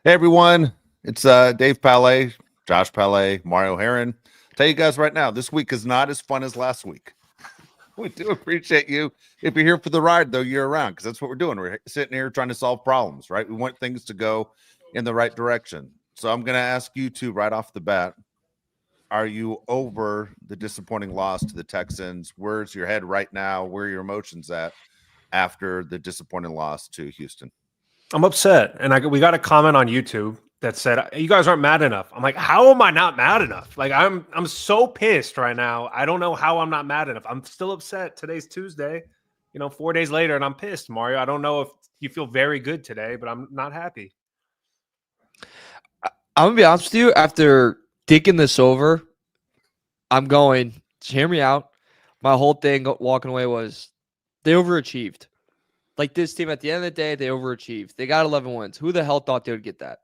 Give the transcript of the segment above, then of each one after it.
Hey everyone, it's Dave Palais, Josh Palais, Mario Heron. Tell you guys right now, this week is not as fun as last week. We do appreciate you if you're here for the ride, though, year round, because that's what we're doing. We're sitting here trying to solve problems, right? We want things to go in the right direction. So I'm going to ask you two right off the bat: are you over the disappointing loss to the Texans? Where's your head right now? Where are your emotions at after the disappointing loss to Houston? I'm upset, and we got a comment on YouTube that said you guys aren't mad enough. I'm like, how am I not mad enough? Like I'm so pissed right now. I don't know how I'm not mad enough. I'm still upset. Today's Tuesday, 4 days later, and I'm pissed, Mario. I don't know if you feel very good today, but I'm not happy. I'm gonna be honest with you. After thinking this over, I'm going. Hear me out. My whole thing walking away was they overachieved. Like this team, at the end of the day, they overachieved. They got 11 wins. Who the hell thought they would get that?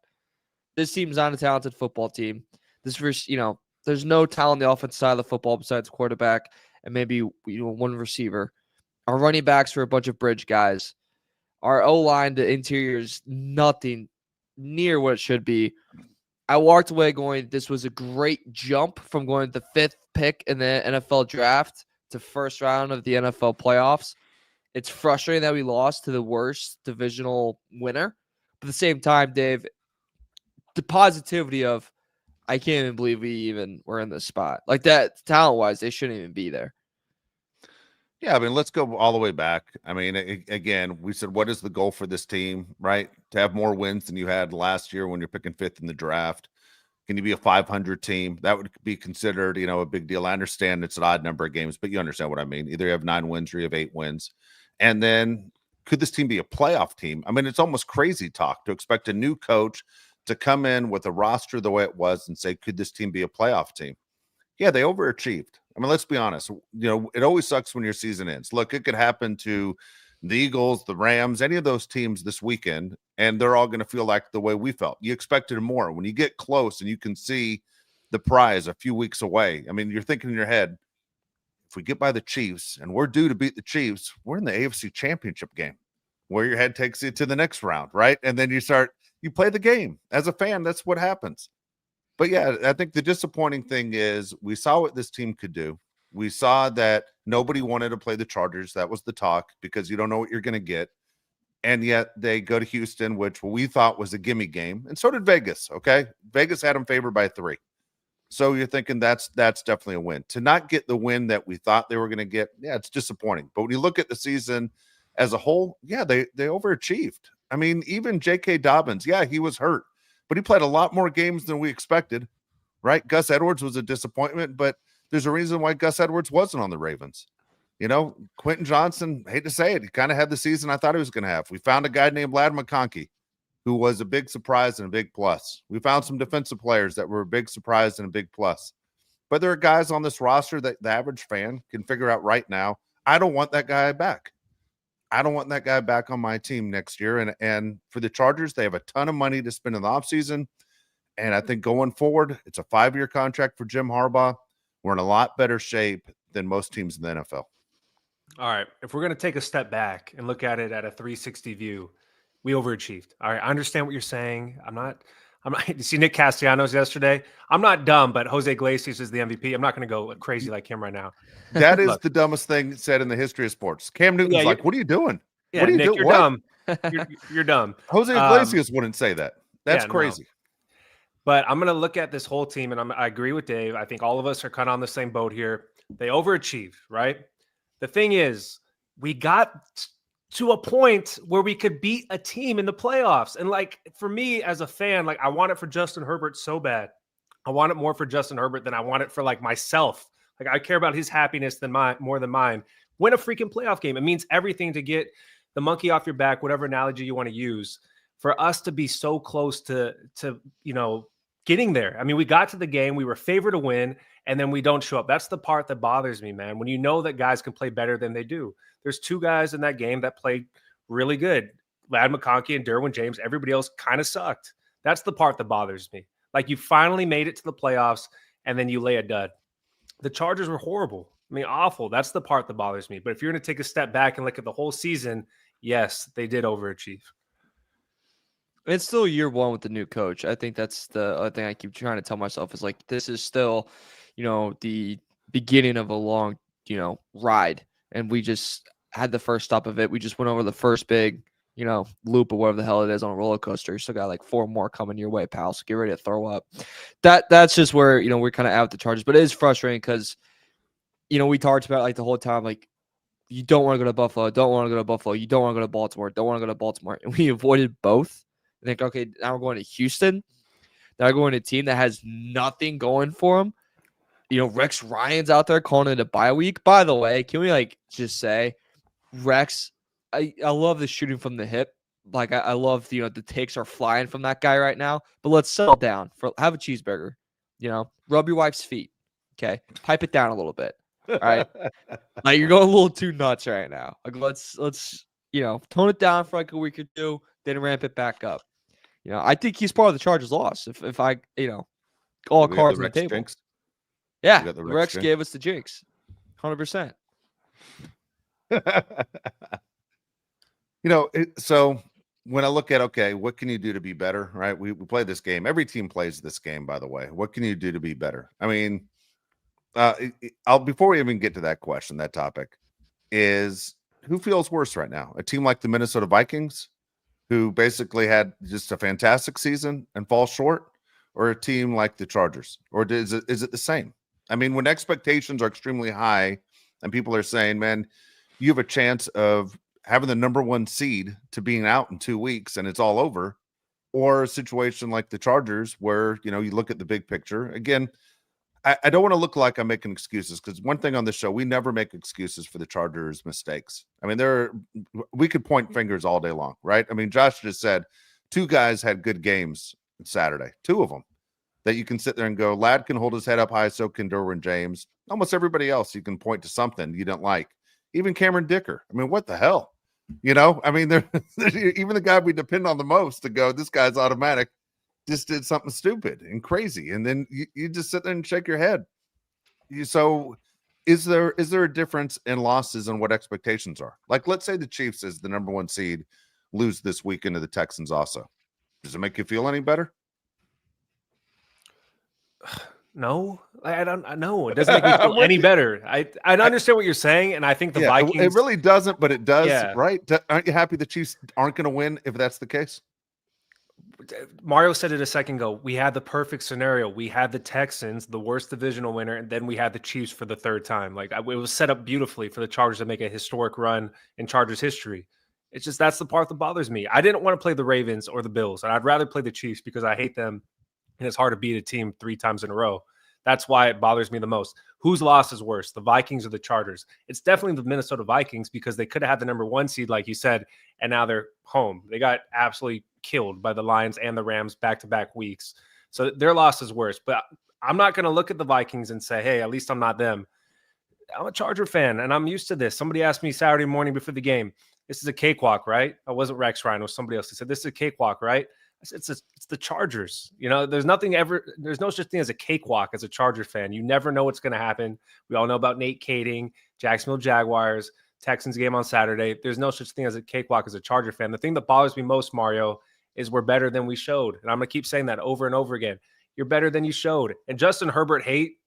This team's not a talented football team. There's no talent on the offensive side of the football besides quarterback and maybe one receiver. Our running backs were a bunch of bridge guys. Our O line, the interior is nothing near what it should be. I walked away going, this was a great jump from going the 5th pick in the NFL draft to first round of the NFL playoffs. It's frustrating that we lost to the worst divisional winner. But at the same time, Dave, the positivity of, I can't even believe we even were in this spot. Like that, talent-wise, they shouldn't even be there. Yeah, I mean, let's go all the way back. I mean, again, we said, what is the goal for this team, right? To have more wins than you had last year when you're picking 5th in the draft. Can you be a 500 team? That would be considered, a big deal. I understand it's an odd number of games, but you understand what I mean. Either you have 9 wins or you have 8 wins. And then could this team be a playoff team? I mean, it's almost crazy talk to expect a new coach to come in with a roster the way it was and say, could this team be a playoff team? Yeah, they overachieved. I mean, let's be honest. It always sucks when your season ends. Look, it could happen to the Eagles, the Rams, any of those teams this weekend, and they're all going to feel like the way we felt. You expected more. When you get close and you can see the prize a few weeks away, I mean, you're thinking in your head, if we get by the Chiefs and we're due to beat the Chiefs, we're in the AFC Championship game where your head takes you to the next round, right? And then you play the game. As a fan, that's what happens. But yeah, I think the disappointing thing is we saw what this team could do. We saw that nobody wanted to play the Chargers. That was the talk because you don't know what you're going to get. And yet they go to Houston, which we thought was a gimme game. And so did Vegas. Okay. Vegas had them favored by 3. So you're thinking that's definitely a win. To not get the win that we thought they were going to get, yeah, it's disappointing. But when you look at the season as a whole, yeah, they overachieved. I mean, even J.K. Dobbins, yeah, he was hurt, but he played a lot more games than we expected, right? Gus Edwards was a disappointment, but there's a reason why Gus Edwards wasn't on the Ravens. Quentin Johnson, hate to say it, he kind of had the season I thought he was going to have. We found a guy named Lad McConkey, who was a big surprise and a big plus. We found some defensive players that were a big surprise and a big plus. But there are guys on this roster that the average fan can figure out right now, I don't want that guy back. I don't want that guy back on my team next year. And for the Chargers, they have a ton of money to spend in the offseason. And I think going forward, it's a 5-year contract for Jim Harbaugh. We're in a lot better shape than most teams in the NFL. All right, if we're going to take a step back and look at it at a 360 view, we overachieved. All right, I understand what you're saying. I'm not. You see Nick Castellanos yesterday. I'm not dumb, but Jose Iglesias is the MVP. I'm not going to go crazy like him right now. That is the dumbest thing said in the history of sports. Cam Newton's like, "What are you doing? Yeah, what are you Nick, doing? You're what? dumb. You're dumb." Jose Iglesias wouldn't say that. That's crazy. No. But I'm going to look at this whole team, and I agree with Dave. I think all of us are kind of on the same boat here. They overachieved, right? The thing is, we got to a point where we could beat a team in the playoffs. And like for me as a fan, like I want it for Justin Herbert so bad. I want it more for Justin Herbert than I want it for like myself. Like I care about his happiness more than mine. Win a freaking playoff game. It means everything to get the monkey off your back, whatever analogy you want to use. For us to be so close to getting there. I mean, we got to the game, we were favored to win, and then we don't show up. That's the part that bothers me, man. When you know that guys can play better than they do. There's 2 guys in that game that played really good. Lad McConkey and Derwin James. Everybody else kind of sucked. That's the part that bothers me. Like you finally made it to the playoffs, and then you lay a dud. The Chargers were horrible. I mean, awful. That's the part that bothers me. But if you're going to take a step back and look at the whole season, yes, they did overachieve. It's still year one with the new coach. I think that's the other thing I keep trying to tell myself is like this is still, the beginning of a long, ride. And we just had the first stop of it. We just went over the first big, loop or whatever the hell it is on a roller coaster. You still got like 4 more coming your way, pal. So get ready to throw up. That's just where, we're kind of out the Chargers. But it is frustrating because, we talked about like the whole time, like you don't want to go to Buffalo, don't want to go to Buffalo, you don't want to go to Baltimore, don't want to go to Baltimore. And we avoided both. I think, okay, now we're going to Houston. Now we're going to a team that has nothing going for them. Rex Ryan's out there calling it a bye week. By the way, can we just say, Rex, I love the shooting from the hip. Like I love the takes are flying from that guy right now. But let's settle down. Have a cheeseburger. Rub your wife's feet. Okay, pipe it down a little bit. All right, like you're going a little too nuts right now. Like let's tone it down for like a week or two, then ramp it back up. I think he's part of the Chargers' loss. If I all cards on the table. Jinx. Yeah, Rex gave us the jinx, 100%. So when I look at, okay, what can you do to be better, right? We play this game. Every team plays this game, by the way. What can you do to be better? I mean, before we even get to that question, that topic is who feels worse right now? A team like the Minnesota Vikings, who basically had just a fantastic season and fall short, or a team like the Chargers? Or is it the same? I mean, when expectations are extremely high and people are saying, man, you have a chance of having the number 1 seed to being out in 2 weeks and it's all over, or a situation like the Chargers where, you look at the big picture. Again, I don't want to look like I'm making excuses, because one thing on this show, we never make excuses for the Chargers' mistakes. I mean, we could point fingers all day long, right? I mean, Josh just said 2 guys had good games Saturday, 2 of them that you can sit there and go, Ladd can hold his head up high, so can Derwin James. Almost everybody else, you can point to something you didn't like. Even Cameron Dicker. I mean, what the hell? I mean, even the guy we depend on the most to go, this guy's automatic, just did something stupid and crazy. And then you just sit there and shake your head. So is there a difference in losses and what expectations are? Like, let's say the Chiefs is the number 1 seed, lose this weekend to the Texans also. Does it make you feel any better? No, I don't know. It doesn't make me feel any better. I understand what you're saying, and I think the Vikings. It really doesn't, but it does, right? Aren't you happy the Chiefs aren't going to win if that's the case? Mario said it a second ago. We had the perfect scenario. We had the Texans, the worst divisional winner, and then we had the Chiefs for the 3rd time. Like, it was set up beautifully for the Chargers to make a historic run in Chargers history. It's just that's the part that bothers me. I didn't want to play the Ravens or the Bills, and I'd rather play the Chiefs because I hate them. And it's hard to beat a team 3 times in a row. That's why it bothers me the most. Whose loss is worse, the Vikings or the Chargers? It's definitely the Minnesota Vikings, because they could have had the number 1 seed, like you said, and now they're home. They got absolutely killed by the Lions and the Rams back-to-back weeks. So their loss is worse. But I'm not going to look at the Vikings and say, hey, at least I'm not them. I'm a Charger fan, and I'm used to this. Somebody asked me Saturday morning before the game, this is a cakewalk, right? I wasn't Rex Ryan. It was somebody else who said, this is a cakewalk, right? It's the Chargers. There's no such thing as a cakewalk as a Charger fan. You never know what's going to happen. We all know about Nate Kading, Jacksonville Jaguars, Texans game on Saturday. There's no such thing as a cakewalk as a Charger fan. The thing that bothers me most, Mario, is we're better than we showed. And I'm going to keep saying that over and over again. You're better than you showed. And Justin Herbert hate,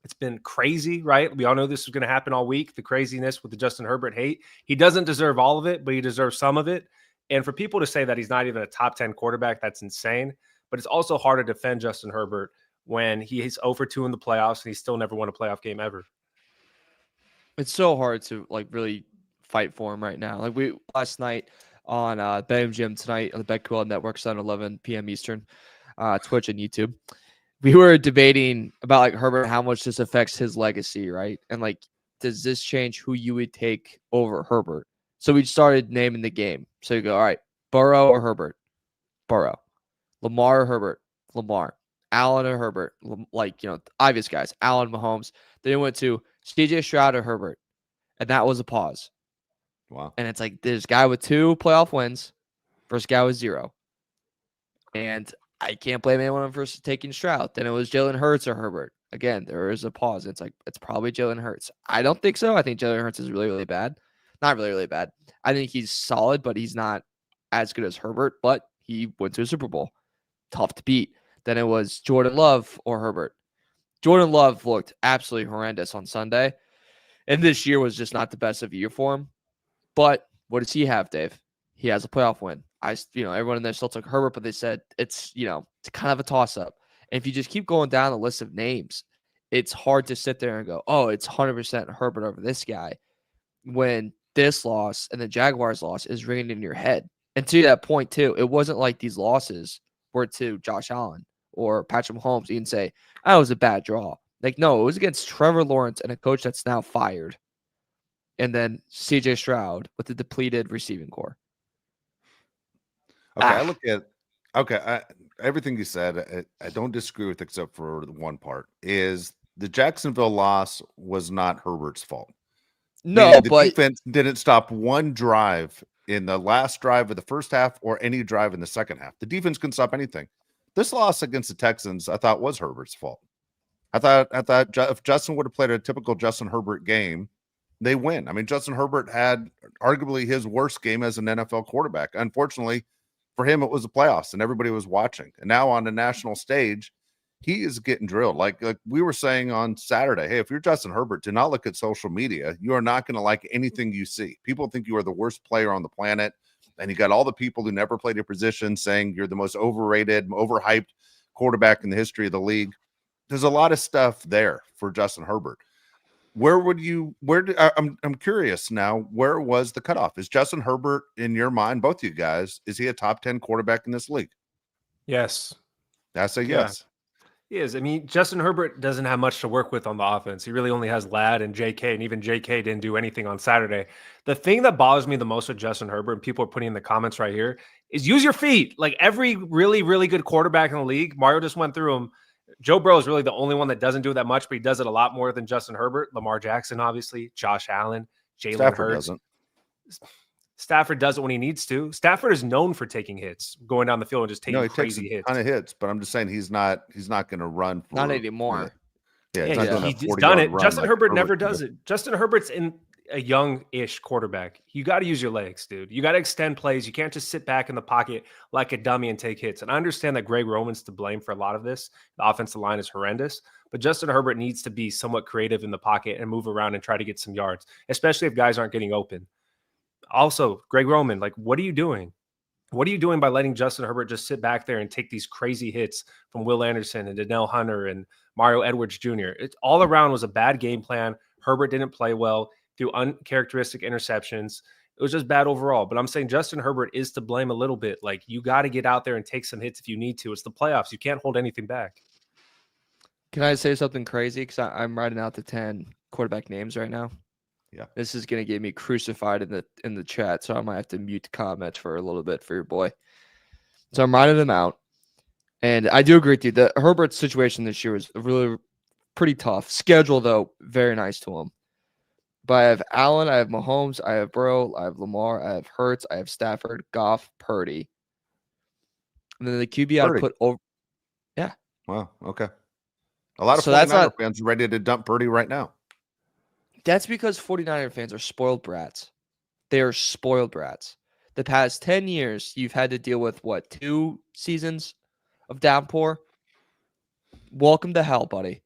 it's been crazy, right? We all know this was going to happen all week, the craziness with the Justin Herbert hate. He doesn't deserve all of it, but he deserves some of it. And for people to say that he's not even a top 10 quarterback, that's insane. But it's also hard to defend Justin Herbert when he's 0-2 in the playoffs and he still never won a playoff game ever. It's so hard to really fight for him right now. Like we last night on BetMGM tonight on the BetQL Network, 7:11 p.m. Eastern, Twitch and YouTube. We were debating about Herbert, how much this affects his legacy, right? And does this change who you would take over Herbert? So we started naming the game. So you go, all right, Burrow or Herbert? Burrow. Lamar or Herbert? Lamar. Allen or Herbert? Obvious guys. Allen, Mahomes. Then it went to CJ Stroud or Herbert. And that was a pause. Wow. And it's there's a guy with 2 playoff wins versus a guy with 0. And I can't blame anyone for taking Stroud. Then it was Jalen Hurts or Herbert. Again, there is a pause. It's probably Jalen Hurts. I don't think so. I think Jalen Hurts is really, really bad. Not really, really bad. I think he's solid, but he's not as good as Herbert. But He went to a Super Bowl. Tough to beat. Then it was Jordan Love or Herbert. Jordan Love looked absolutely horrendous on Sunday. And this year was just not the best of year for him. But what does he have, Dave? He has a playoff win. Everyone in there still took Herbert, but they said it's kind of a toss-up. And if you just keep going down the list of names, it's hard to sit there and go, oh, it's 100% Herbert over this guy, when this loss and the Jaguars loss is ringing in your head. And to that point, too, it wasn't like these losses were to Josh Allen or Patrick Mahomes. You can say, oh, it was a bad draw. Like, no, it was against Trevor Lawrence and a coach that's now fired. And then C.J. Stroud with the depleted receiving core. Okay, everything you said, I don't disagree with except for the one part, is the Jacksonville loss was not Herbert's fault. No, the but defense didn't stop one drive in the last drive of the first half or any drive in the second half. The defense couldn't stop anything. This loss against the Texans, I thought, was Herbert's fault. I thought if Justin would have played a typical Justin Herbert game, they win. I mean, Justin Herbert had arguably his worst game as an NFL quarterback. Unfortunately, for him, it was the playoffs and everybody was watching. And now on the national stage, he is getting drilled. Like we were saying on Saturday, hey, if you're Justin Herbert, do not look at social media. You are not going to like anything you see. People think you are the worst player on the planet. And you got all the people who never played your position saying you're the most overrated, overhyped quarterback in the history of the league. There's a lot of stuff there for Justin Herbert. I'm curious now, where was the cutoff? Is Justin Herbert, in your mind, both you guys, is he a top 10 quarterback in this league? Yes. That's a yes. He is. I mean, Justin Herbert doesn't have much to work with on the offense. He really only has Ladd and JK, and even JK didn't do anything on Saturday. The thing that bothers me the most with Justin Herbert, and people are putting in the comments right here, is use your feet. Like every really, really good quarterback in the league, Mario just went through them. Joe Burrow is really the only one that doesn't do that much, but he does it a lot more than Justin Herbert. Lamar Jackson, obviously, Josh Allen, Jalen Hurts. Stafford does it when he needs to. Stafford is known for taking hits, going down the field and just taking crazy hits. He takes a ton of hits, but I'm just saying he's not going to run. Not anymore. He's done it. Justin Herbert never does it. Justin Herbert's in a young-ish quarterback. You got to use your legs, dude. You got to extend plays. You can't just sit back in the pocket like a dummy and take hits. And I understand that Greg Roman's to blame for a lot of this. The offensive line is horrendous, but Justin Herbert needs to be somewhat creative in the pocket and move around and try to get some yards, especially if guys aren't getting open. Also, Greg Roman, like, what are you doing? What are you doing by letting Justin Herbert just sit back there and take these crazy hits from Will Anderson and Danielle Hunter and Mario Edwards Jr.? It all around was a bad game plan. Herbert didn't play well, threw uncharacteristic interceptions. It was just bad overall. But I'm saying Justin Herbert is to blame a little bit. Like, you got to get out there and take some hits if you need to. It's the playoffs. You can't hold anything back. Can I say something crazy? Because I'm writing out the 10 quarterback names right now. Yeah. This is going to get me crucified in the chat, so I might have to mute comments for a little bit for your boy. So I'm writing them out. And I do agree with you. The Herbert situation this year was really pretty tough. Schedule, though, very nice to him. But I have Allen, I have Mahomes, I have Burrow, I have Lamar, I have Hurts, I have Stafford, Goff, Purdy. And then the QB I put over. Yeah. Wow. Okay. A lot of 49er fans are ready to dump Purdy right now. That's because 49er fans are spoiled brats. They are spoiled brats. The past 10 years, you've had to deal with, 2 seasons of downpour? Welcome to hell, buddy.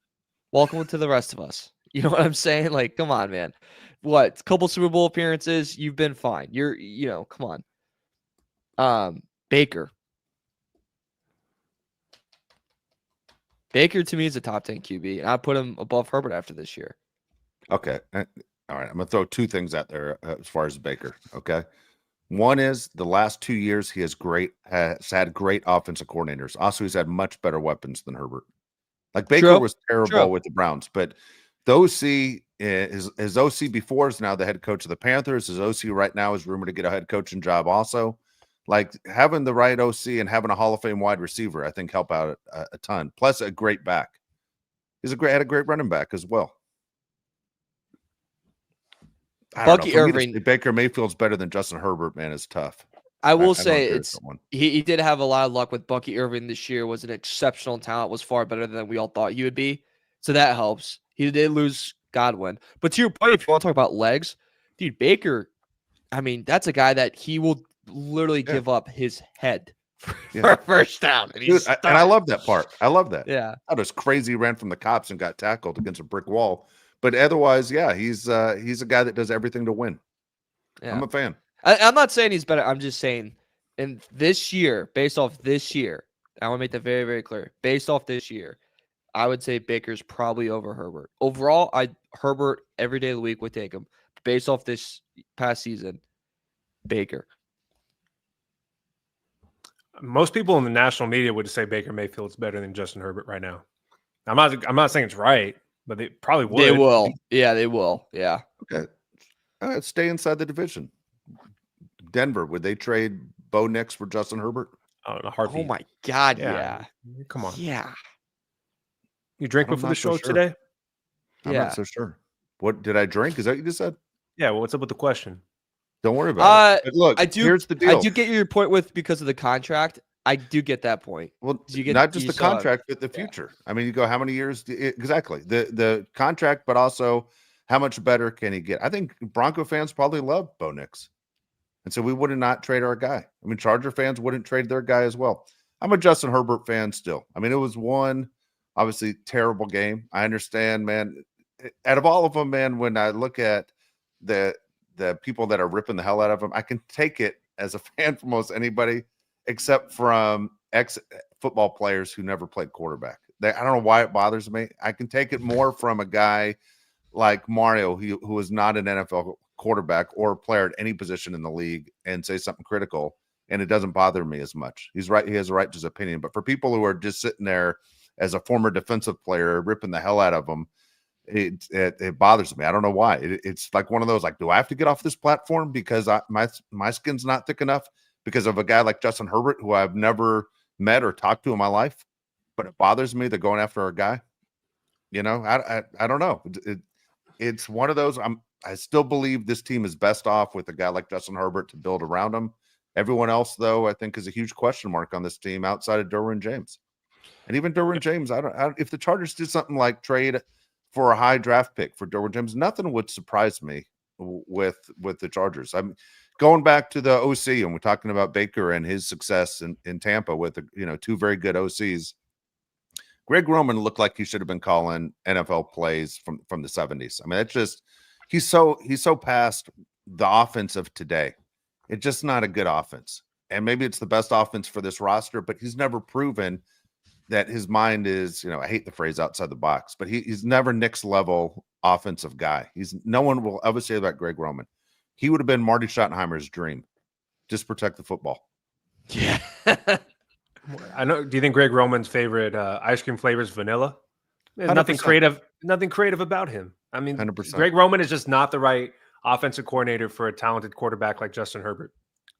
Welcome to the rest of us. You know what I'm saying? Like, come on, man. What? Couple Super Bowl appearances, you've been fine. Come on. Baker. Baker, to me, is a top 10 QB, and I put him above Herbert after this year. Okay. All right. I'm going to throw 2 things out there as far as Baker. Okay. One is the last 2 years he has had great offensive coordinators. Also, he's had much better weapons than Herbert. Like Baker was terrible with the Browns, but the OC, his OC before is now the head coach of the Panthers. His OC right now is rumored to get a head coaching job also. Like having the right OC and having a Hall of Fame wide receiver, I think help out a ton. Plus a great back. Had a great running back as well. Bucky Irving. Baker Mayfield's better than Justin Herbert, man. It's tough. I will say he did have a lot of luck with Bucky Irving this year. Was an exceptional talent. Was far better than we all thought he would be. So that helps. He did lose Godwin. But to your point, if you want to talk about legs, dude, Baker, I mean, that's a guy that he will literally give up his head for a first down. And, Dude, and I love that part. I love that. Yeah. That was crazy. He ran from the cops and got tackled against a brick wall. But otherwise, yeah, he's a guy that does everything to win. Yeah. I'm a fan. I'm not saying he's better. I'm just saying in this year, based off this year, I want to make that very, very clear. Based off this year, I would say Baker's probably over Herbert. Overall, Herbert every day of the week would take him. Based off this past season, Baker. Most people in the national media would say Baker Mayfield's better than Justin Herbert right now. I'm not saying it's right, but they probably would. They will. Yeah, they will. Yeah. Okay. Stay inside the division. Denver, would they trade Bo Nix for Justin Herbert? Oh, in a heartbeat. Oh my God. Yeah. Come on. Yeah. You drink I'm before not the show so sure. today? I'm not so sure. What did I drink? Is that what you just said? Yeah. Well, what's up with the question? Don't worry about it. But look, here's the deal. I do get your point because of the contract. I do get that point. Well, not just the contract, but the future. I mean, you go, how many years? Exactly. The contract, but also how much better can he get? I think Bronco fans probably love Bo Nix. And so we would not trade our guy. I mean, Charger fans wouldn't trade their guy as well. I'm a Justin Herbert fan still. I mean, it was one obviously terrible game. I understand, man. Out of all of them, man, when I look at the people that are ripping the hell out of him, I can take it as a fan from most anybody except from ex-football players who never played quarterback. I don't know why it bothers me. I can take it more from a guy like Mario, who is not an NFL quarterback or player at any position in the league, and say something critical, and it doesn't bother me as much. He's right. He has a right to his opinion. But for people who are just sitting there as a former defensive player, ripping the hell out of them, it bothers me. I don't know why. It's like one of those, like, do I have to get off this platform because my skin's not thick enough because of a guy like Justin Herbert, who I've never met or talked to in my life? But it bothers me they're going after a guy. You know, I don't know. It's one of those. I still believe this team is best off with a guy like Justin Herbert to build around him. Everyone else, though, I think is a huge question mark on this team outside of Derwin James. And even Derwin James, if the Chargers did something like trade for a high draft pick for Derwin James, nothing would surprise me with the Chargers. I'm going back to the OC, and we're talking about Baker and his success in Tampa with two very good OCs. Greg Roman looked like he should have been calling NFL plays from the 70s. I mean, that's just he's so past the offense of today. It's just not a good offense. And maybe it's the best offense for this roster, but he's never proven that his mind is, I hate the phrase outside the box, but he's never Nick's level offensive guy. No one will ever say about Greg Roman. He would have been Marty Schottenheimer's dream. Just protect the football. Yeah. I know. Do you think Greg Roman's favorite ice cream flavor is vanilla? There's 100%. nothing creative about him. I mean, 100%. Greg Roman is just not the right offensive coordinator for a talented quarterback like Justin Herbert.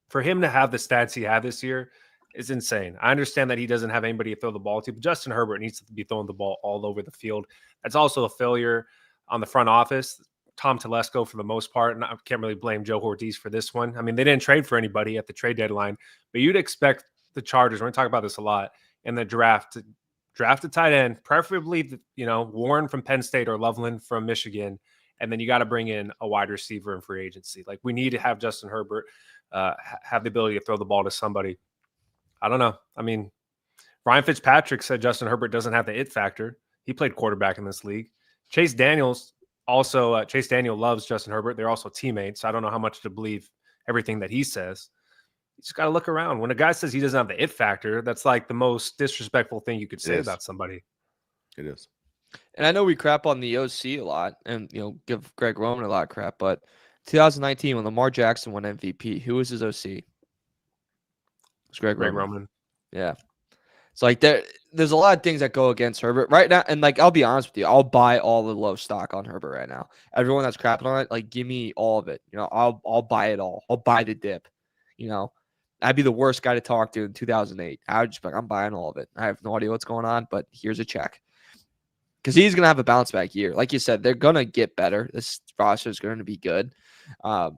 For him to have the stats he had this year is insane. I understand that he doesn't have anybody to throw the ball to, but Justin Herbert needs to be throwing the ball all over the field. That's also a failure on the front office. Tom Telesco, for the most part, and I can't really blame Joe Ortiz for this one. I mean, they didn't trade for anybody at the trade deadline, but you'd expect the Chargers, we're going to talk about this a lot, in the draft a tight end, preferably, Warren from Penn State or Loveland from Michigan, and then you got to bring in a wide receiver in free agency. Like, we need to have Justin Herbert have the ability to throw the ball to somebody. I don't know. I mean, Ryan Fitzpatrick said Justin Herbert doesn't have the it factor. He played quarterback in this league. Chase Daniel loves Justin Herbert. They're also teammates. So I don't know how much to believe everything that he says. You just got to look around. When a guy says he doesn't have the it factor, that's like the most disrespectful thing you could say about somebody. It is. And I know we crap on the OC a lot and, give Greg Roman a lot of crap, but 2019, when Lamar Jackson won MVP, who was his OC? It was Greg Roman. Yeah. It's like there's a lot of things that go against Herbert right now. And I'll be honest with you, I'll buy all the low stock on Herbert right now. Everyone that's crapping on it, give me all of it. I'll buy it all. I'll buy the dip. I'd be the worst guy to talk to in 2008. I would just be like, I'm buying all of it. I have no idea what's going on, but here's a check. Because he's going to have a bounce back year. Like you said, they're going to get better. This roster is going to be good. But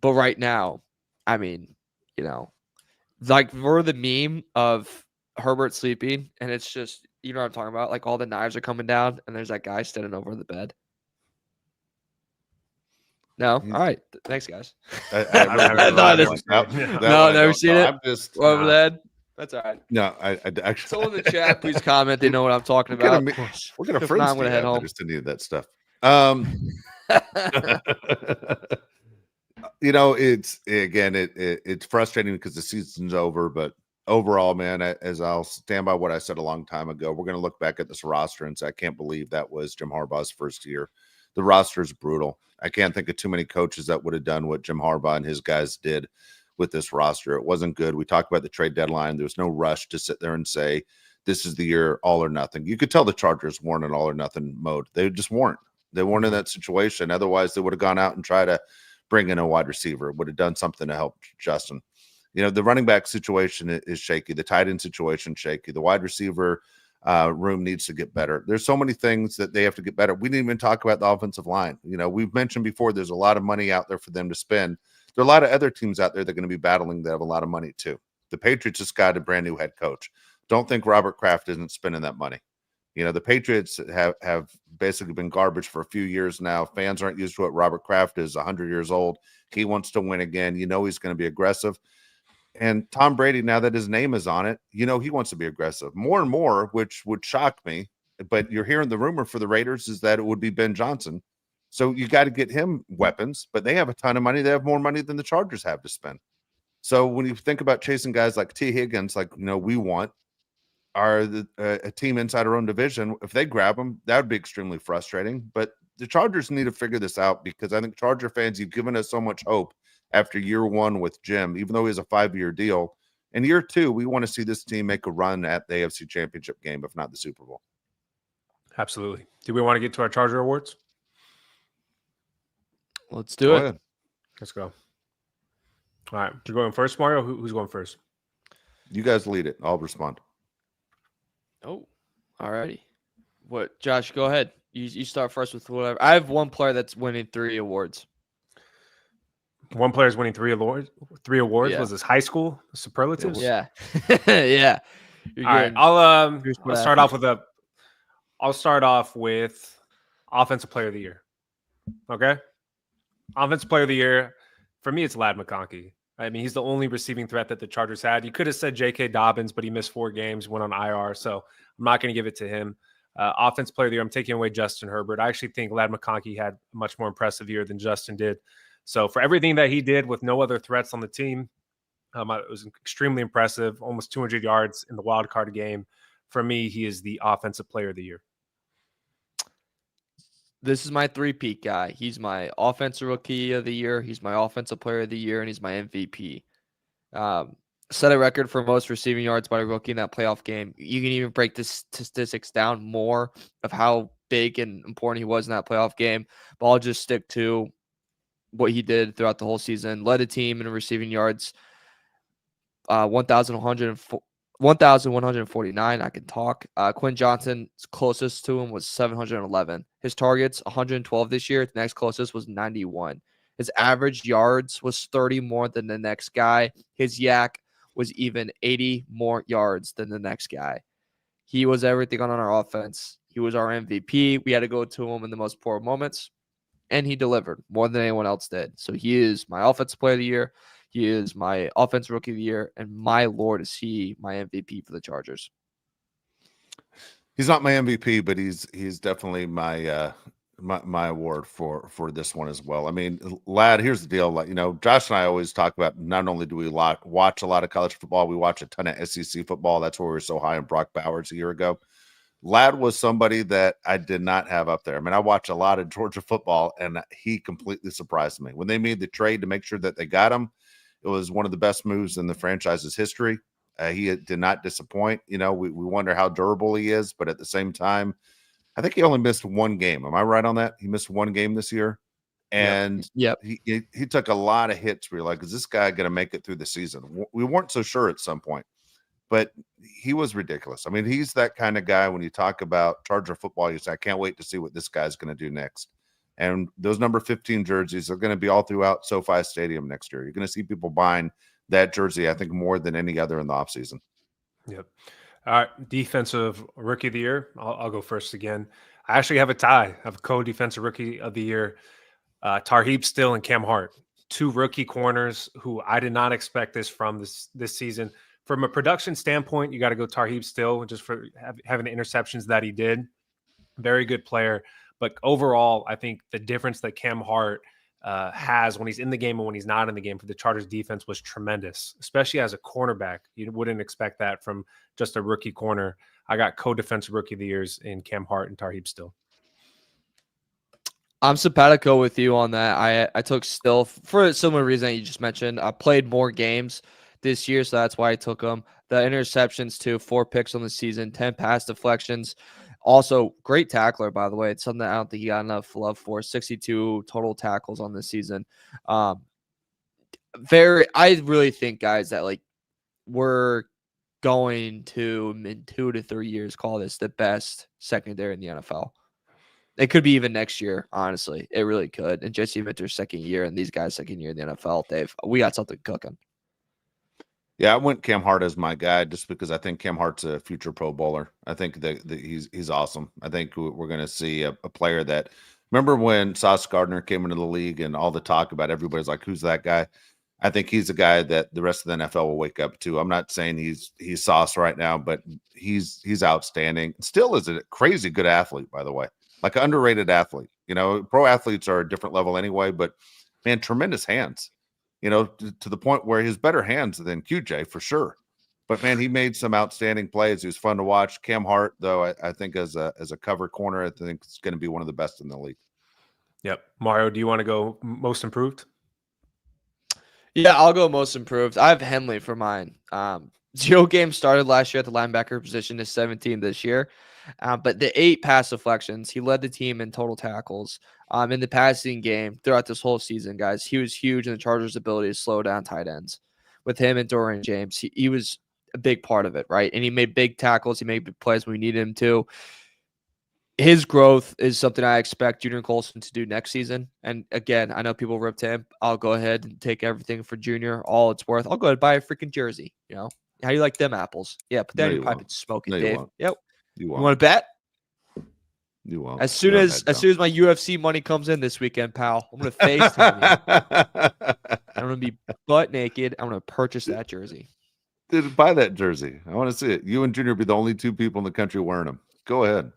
right now, I mean, we're the meme of Herbert sleeping, and it's just, you know what I'm talking about? Like, all the knives are coming down, and there's that guy standing over the bed. No? All right. Thanks, guys. I've never seen it. No, never seen it. I'm just Over that. That's all right. No, I actually. Someone in the chat, please comment. They know what I'm talking We're gonna about. meet- Of course. We're gonna If friends not, I'm gonna head that home. are sending you that stuff. It's frustrating because the season's over, but overall, man, as I'll stand by what I said a long time ago, we're going to look back at this roster and say, I can't believe that was Jim Harbaugh's first year. The roster is brutal. I can't think of too many coaches that would have done what Jim Harbaugh and his guys did with this roster. It wasn't good. We talked about the trade deadline. There was no rush to sit there and say, this is the year, all or nothing. You could tell the Chargers weren't in all or nothing mode. They just weren't. They weren't in that situation. Otherwise, they would have gone out and tried to bring in a wide receiver, would have done something to help Justin. The running back situation is shaky. The tight end situation shaky. The wide receiver room needs to get better. There's so many things that they have to get better. We didn't even talk about the offensive line. We've mentioned before, there's a lot of money out there for them to spend. There are a lot of other teams out there that are going to be battling that have a lot of money too. The Patriots just got a brand new head coach. Don't think Robert Kraft isn't spending that money. The Patriots have basically been garbage for a few years now. Fans aren't used to it. Robert Kraft is 100 years old. He wants to win again. He's going to be aggressive. And Tom Brady, now that his name is on it, he wants to be aggressive more and more, which would shock me. But you're hearing the rumor for the Raiders is that it would be Ben Johnson. So you got to get him weapons, but they have a ton of money. They have more money than the Chargers have to spend. So when you think about chasing guys like T. Higgins, we want, are a team inside our own division, if they grab them, that would be extremely frustrating. But the Chargers need to figure this out, because I think Charger fans, you've given us so much hope after year one with Jim, even though he has a 5-year deal. In year two, we want to see this team make a run at the AFC Championship game, if not the Super Bowl. Absolutely. Do we want to get to our Charger awards? Let's do it. Ahead. Let's go. All right. You're going first, Mario? Who's going first? You guys lead it. I'll respond. Oh, all righty. What, Josh, go ahead. You start first with whatever. I have one player that's winning 3 awards. One player's winning 3 awards. 3 awards. Yeah. Was this high school superlatives? Yeah. Yeah. All right. I'll start off with Offensive Player of the Year. Okay. Offensive Player of the Year. For me, it's Ladd McConkey. I mean, he's the only receiving threat that the Chargers had. You could have said J.K. Dobbins, but he missed 4 games, went on IR. So I'm not going to give it to him. Offensive Player of the Year, I'm taking away Justin Herbert. I actually think Ladd McConkey had a much more impressive year than Justin did. So for everything that he did with no other threats on the team, it was extremely impressive. Almost 200 yards in the wild card game. For me, he is the Offensive Player of the Year. This is my 3-peat guy. He's my Offensive Rookie of the Year. He's my Offensive Player of the Year, and he's my MVP. Set a record for most receiving yards by a rookie in that playoff game. You can even break the statistics down more of how big and important he was in that playoff game. But I'll just stick to what he did throughout the whole season. Led a team in receiving yards, 1,149. I can talk. Quinn Johnson's closest to him was 711. His targets, 112 this year. The next closest was 91. His average yards was 30 more than the next guy. His yak was even 80 more yards than the next guy. He was everything on our offense. He was our MVP. We had to go to him in the most important moments, and he delivered more than anyone else did. So he is my Offensive Player of the Year. He is my Offensive Rookie of the Year, and my Lord, is he my MVP for the Chargers. He's not my MVP, but he's definitely my my award for this one as well. I mean, Ladd, here's the deal. Josh and I always talk about, not only do we watch a lot of college football, we watch a ton of SEC football. That's where we were so high on Brock Bowers a year ago. Ladd was somebody that I did not have up there. I mean, I watch a lot of Georgia football, and he completely surprised me. When they made the trade to make sure that they got him, it was one of the best moves in the franchise's history. He did not disappoint. We wonder how durable he is, but at the same time, I think he only missed 1 game. Am I right on that? He missed 1 game this year. And Yep. He took a lot of hits. We were like, is this guy going to make it through the season? We weren't so sure at some point, but he was ridiculous. I mean, he's that kind of guy when you talk about Charger football, you say, I can't wait to see what this guy's going to do next. And those number 15 jerseys are going to be all throughout SoFi Stadium next year. You're going to see people buying that jersey, I think, more than any other in the offseason. Yep. All right. Defensive Rookie of the Year. I'll go first again. I actually have a tie. I have a co-defensive Rookie of the Year. Tarheeb Still and Cam Hart. 2 rookie corners who I did not expect this from this season. from a production standpoint, you got to go Tarheeb still, just for having the interceptions that he did. Very good player. But overall, I think the difference that Cam Hart has when he's in the game and when he's not in the game for the Chargers defense was tremendous, especially as a cornerback. You wouldn't expect that from just a rookie corner. I got co-defensive rookie of the years in Cam Hart and Tarheeb Still. I'm simpatico with you on that. I took Still for a similar reason that you just mentioned. I played more games this year, so that's why I took him. The interceptions too, 4 picks on the season, 10 pass deflections. Also, great tackler, by the way. It's something that I don't think he got enough love for. 62 total tackles on this season. I really think, guys, that like we're going to in 2 to 3 years call this the best secondary in the NFL. It could be even next year, honestly. It really could. And Jesse Minter's second year and these guys' second year in the NFL, Dave, we got something cooking. Yeah, I went Cam Hart as my guy just because I think Cam Hart's a future Pro Bowler. I think that he's awesome. I think we're going to see a player that – remember when Sauce Gardner came into the league and all the talk about everybody's like, who's that guy? I think he's a guy that the rest of the NFL will wake up to. I'm not saying he's Sauce right now, but he's outstanding. Still is a crazy good athlete, by the way. Like an underrated athlete. Pro athletes are a different level anyway, but man, tremendous hands, to the point where he's better hands than QJ for sure. But man, he made some outstanding plays. He was fun to watch. Cam Hart, though, I think as a cover corner, I think it's going to be one of the best in the league. Yep. Mario, do you want to go most improved? Yeah, I'll go most improved. I have Henley for mine. 0 games started last year at the linebacker position to 17 this year. But the 8 pass deflections, he led the team in total tackles in the passing game throughout this whole season, guys. He was huge in the Chargers' ability to slow down tight ends. With him and Dorian James, he was a big part of it, right? And he made big tackles. He made big plays when we needed him to. His growth is something I expect Junior Colson to do next season. And again, I know people ripped him. I'll go ahead and take everything for Junior, all it's worth. I'll go ahead and buy a freaking jersey. How do you like them apples? Yeah, put that in your pipe and smoke it, Dave. Yep. You want to bet? You won't. As soon as my UFC money comes in this weekend, pal, I'm gonna FaceTime you. I'm gonna be butt naked. I'm gonna purchase that jersey. Dude, buy that jersey. I want to see it. You and Junior will be the only 2 people in the country wearing them. Go ahead.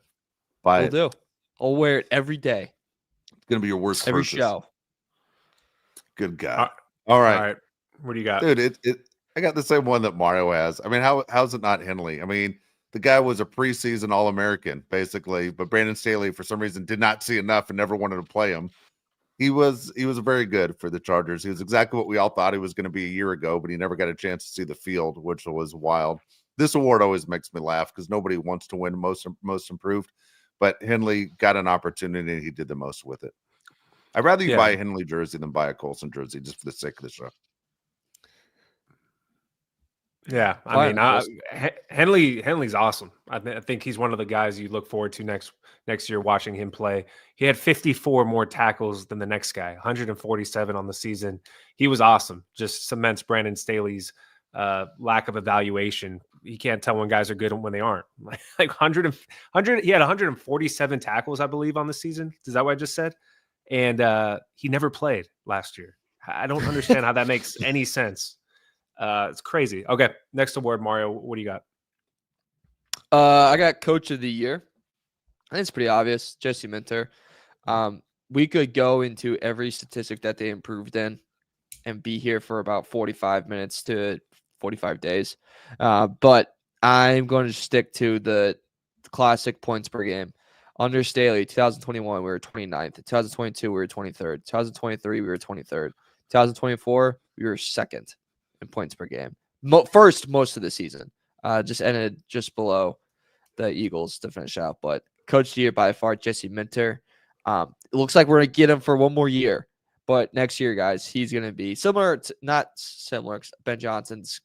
Buy it. Will do. I'll wear it every day. It's gonna be your worst every purchase. show. Good God. All right. What do you got? Dude, I got the same one that Mario has. I mean, how's it not Henley? I mean, the guy was a preseason All-American, basically, but Brandon Staley, for some reason, did not see enough and never wanted to play him. He was very good for the Chargers. He was exactly what we all thought he was going to be a year ago, but he never got a chance to see the field, which was wild. This award always makes me laugh because nobody wants to win most improved, but Henley got an opportunity and he did the most with it. I'd rather you buy a Henley jersey than buy a Colson jersey just for the sake of the show. Yeah, I mean, Henley's awesome. I think he's one of the guys you look forward to next year watching him play. He had 54 more tackles than the next guy, 147 on the season. He was awesome. Just cements Brandon Staley's lack of evaluation. He can't tell when guys are good and when they aren't. Like 100. He had 147 tackles, I believe, on the season. Is that what I just said? And he never played last year. I don't understand how that makes any sense. It's crazy. Okay, next award, Mario. What do you got? I got Coach of the Year. I think it's pretty obvious. Jesse Minter. We could go into every statistic that they improved in and be here for about 45 minutes to 45 days. But I'm going to stick to the classic points per game. Under Staley, 2021, we were 29th. 2022, we were 23rd. 2023, we were 23rd. 2024, we were 2nd. In points per game. First, most of the season. Just ended just below the Eagles to finish out. But Coach of the Year by far, Jesse Minter. It looks like we're going to get him for one more year. But next year, guys, he's going to be similar to, not similar, Ben Johnson's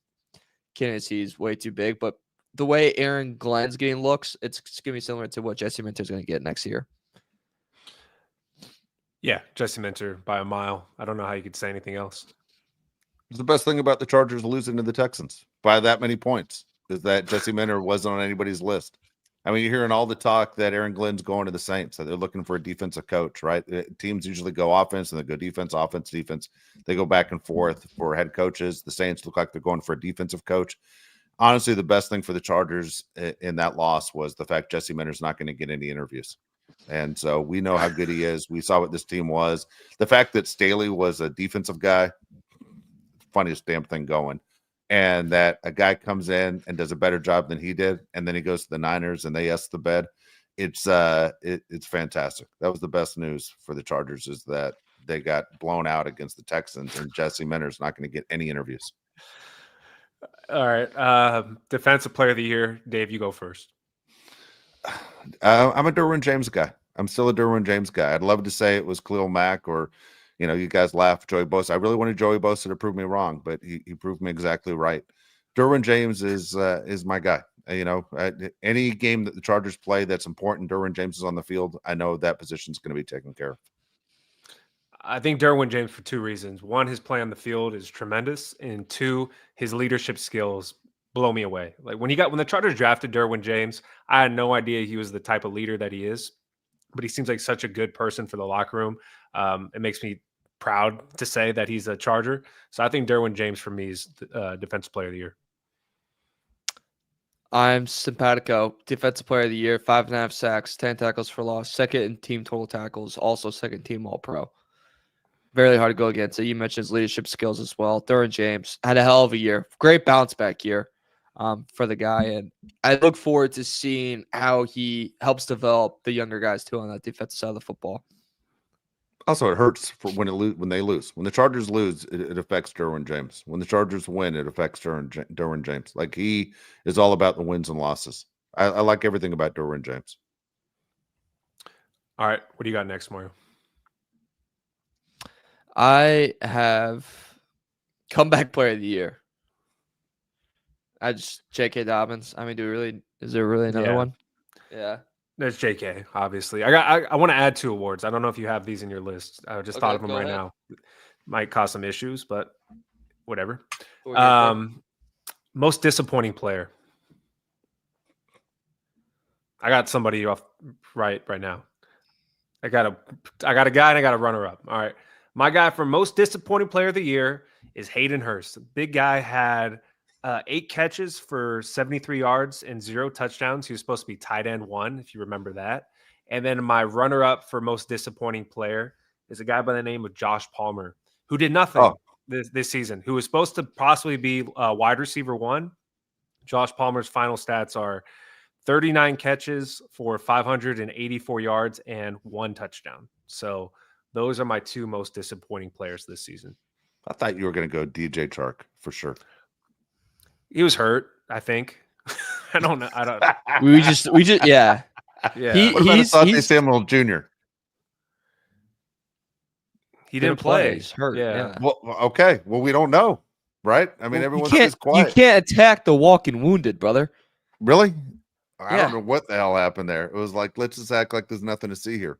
candidacy is way too big. But the way Aaron Glenn's getting looks, it's going to be similar to what Jesse Minter is going to get next year. Yeah, Jesse Minter by a mile. I don't know how you could say anything else. The best thing about the Chargers losing to the Texans by that many points is that Jesse Minter wasn't on anybody's list. I mean, you're hearing all the talk that Aaron Glenn's going to the Saints, that they're looking for a defensive coach, right? Teams usually go offense and they go defense, defense. They go back and forth for head coaches. The Saints look like they're going for a defensive coach. honestly, the best thing for the Chargers in that loss was the fact Jesse Minter's not going to get any interviews. And so we know how good he is. We saw what this team was. The fact that Staley was a defensive guy, funniest damn thing going. And that a guy comes in and does a better job than he did, and then he goes to the Niners and they S the bed. It's fantastic. That was the best news for the Chargers, is that they got blown out against the Texans, and Jesse Minter's not going to get any interviews. All right. Defensive player of the year. Dave, you go first. I'm a Derwin James guy. I'm still a Derwin James guy. I'd love to say it was Khalil Mack, or, you guys laugh, Joey Bosa. I really wanted Joey Bosa to prove me wrong, but he proved me exactly right. Derwin James is my guy. Any game that the Chargers play that's important, Derwin James is on the field, I know that position is going to be taken care of. I think Derwin James for two reasons. One, his play on the field is tremendous, and two, his leadership skills blow me away. Like when the Chargers drafted Derwin James, I had no idea he was the type of leader that he is, but he seems like such a good person for the locker room. It makes me proud to say that he's a Charger. So I think Derwin James for me is defensive player of the year. I'm simpatico. Defensive player of the year, 5.5 sacks, 10 tackles for loss, second in team total tackles, also second team All-Pro. Very hard to go against it. You mentioned his leadership skills as well. Derwin James had a hell of a year. Great bounce back year for the guy. And I look forward to seeing how he helps develop the younger guys too on that defensive side of the football. Also, it hurts for when they lose. When the Chargers lose, it affects Derwin James. When the Chargers win, it affects Derwin James. Like, he is all about the wins and losses. I like everything about Derwin James. All right. What do you got next, Mario? I have comeback player of the year. J.K. Dobbins. I mean, is there really another one? Yeah. There's JK, obviously. I want to add 2 awards. I don't know if you have these in your list. I just thought of them right now. Might cause some issues, but whatever. Most disappointing player. I got somebody off right now. I got a guy and I got a runner up. All right. My guy for most disappointing player of the year is Hayden Hurst. Big guy had 8 catches for 73 yards and 0 touchdowns. He was supposed to be tight end 1, if you remember that. And then my runner-up for most disappointing player is a guy by the name of Josh Palmer, who did nothing this season, who was supposed to possibly be wide receiver 1. Josh Palmer's final stats are 39 catches for 584 yards and 1 touchdown. So those are my 2 most disappointing players this season. I thought you were going to go DJ Chark for sure. He was hurt, I think. I don't know. We just yeah. What about Asante Samuel Jr.? He didn't play. He's hurt. Yeah. Well, okay. Well, we don't know, right? I mean, everyone stays quiet. You can't attack the walking wounded, brother. Really? I don't know what the hell happened there. It was like, let's just act like there's nothing to see here.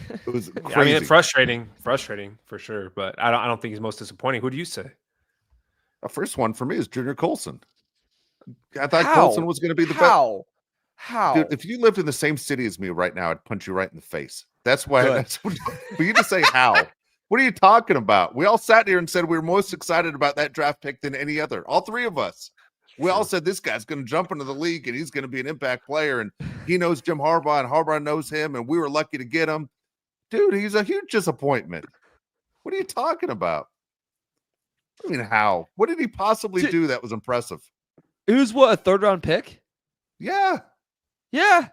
It was crazy. I mean, it's frustrating for sure. But I don't think he's most disappointing. Who do you say? The first one for me is Junior Colson. I thought Colson was going to be the best. How? Dude, if you lived in the same city as me right now, I'd punch you right in the face. That's why. For you to say how? What are you talking about? We all sat here and said we were most excited about that draft pick than any other. All 3 of us. We all said this guy's going to jump into the league and he's going to be an impact player. And he knows Jim Harbaugh and Harbaugh knows him. And we were lucky to get him. Dude, he's a huge disappointment. What are you talking about? I mean, how? What did he possibly do that was impressive? It was what, a 3rd-round pick? Yeah. Yeah.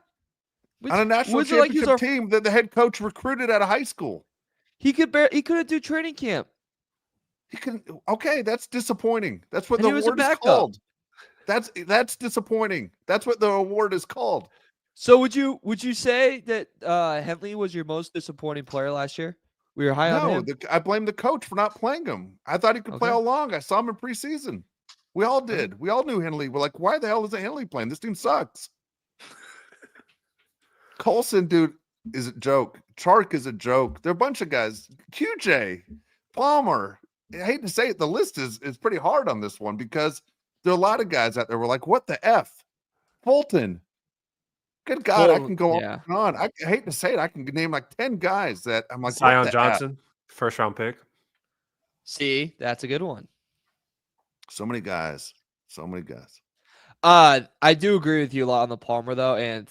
On a national championship team that the head coach recruited out of high school. He couldn't do training camp. He couldn't. Okay, that's disappointing. That's what the award is called. That's disappointing. That's what the award is called. So would you say that Henley was your most disappointing player last year? We were high on him. I blame the coach for not playing him. I thought he could play all along. I saw him in preseason. We all did. We all knew Henley. We're like, why the hell isn't Henley playing? This team sucks. Colson, dude, is a joke. Chark is a joke. They're a bunch of guys. QJ, Palmer. I hate to say it, the list is pretty hard on this one because there are a lot of guys out there. We're like, what the F? Fulton. Good God, I can go on and on. I hate to say it. I can name like 10 guys that I'm like, Zion Johnson, 1st-round pick. See, that's a good one. So many guys. So many guys. I do agree with you a lot on the Palmer though, and